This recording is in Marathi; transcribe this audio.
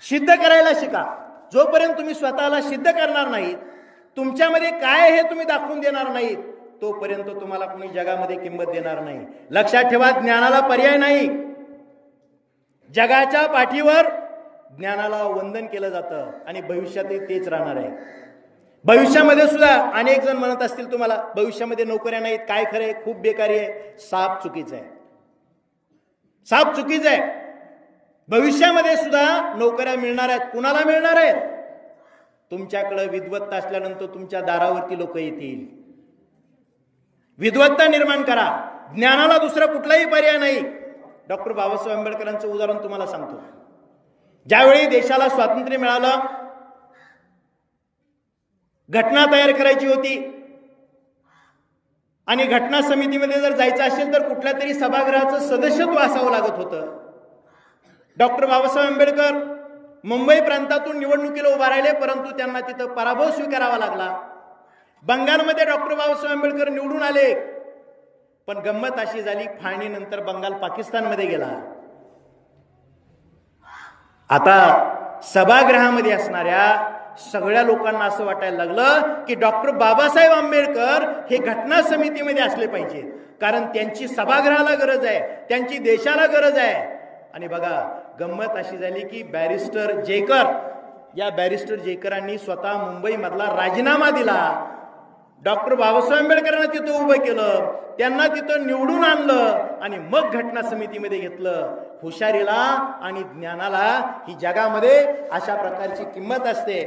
सिद्ध करायला शिका. जोपर्यंत तुम्ही स्वतःला सिद्ध करणार नाहीत, तुमच्यामध्ये काय हे तुम्ही दाखवून देणार नाहीत, तोपर्यंत तुम्हाला कोणी जगामध्ये किंमत देणार नाही. लक्षात ठेवा, ज्ञानाला पर्याय नाही. जगाच्या पाठीवर ज्ञानाला वंदन केलं जातं आणि भविष्यातही तेच राहणार आहे. भविष्यामध्ये सुद्धा अनेक जण म्हणत असतील तुम्हाला, भविष्यामध्ये नोकऱ्या नाहीत, काय खरंय, खूप बेकारी आहे. साप चुकीचं आहे, साप चुकीचं आहे. भविष्यामध्ये सुद्धा नोकऱ्या मिळणार आहेत. कुणाला मिळणार आहेत? तुमच्याकडे विद्वत्ता असल्यानंतर तुमच्या दारावरती लोक येतील. विद्वत्ता निर्माण करा. ज्ञानाला दुसरा कुठलाही पर्याय नाही. डॉक्टर बाबासाहेब आंबेडकरांचं उदाहरण तुम्हाला सांगतो. ज्यावेळी देशाला स्वातंत्र्य मिळालं, घटना तयार करायची होती आणि घटना समितीमध्ये जर जायचं असेल तर कुठल्या तरी सभागृहाचं सदस्यत्व असावं लागत होतं. डॉक्टर बाबासाहेब आंबेडकर मुंबई प्रांतातून निवडणुकीला उभा राहिले, परंतु त्यांना तिथं पराभव स्वीकारावा लागला. बंगालमध्ये डॉक्टर बाबासाहेब आंबेडकर निवडून आले, पण गंमत अशी झाली, फाळणीनंतर बंगाल पाकिस्तानमध्ये गेला. आता सभागृहामध्ये असणाऱ्या सगळ्या लोकांना असं वाटायला लागलं की डॉक्टर बाबासाहेब आंबेडकर हे घटना समितीमध्ये असले पाहिजे, कारण त्यांची सभागृहाला गरज आहे, त्यांची देशाला गरज आहे. आणि बघा, गंमत अशी झाली की बॅरिस्टर जेकर, या बॅरिस्टर जेकरांनी स्वतः मुंबईमधला राजीनामा दिला. डॉक्टर बाबासाहेब आंबेडकरांना तिथं उभं केलं, त्यांना तिथं निवडून आणलं आणि मग घटना समितीमध्ये घेतलं. हुशारीला आणि ज्ञानाला ही जगामध्ये अशा प्रकारची किंमत असते.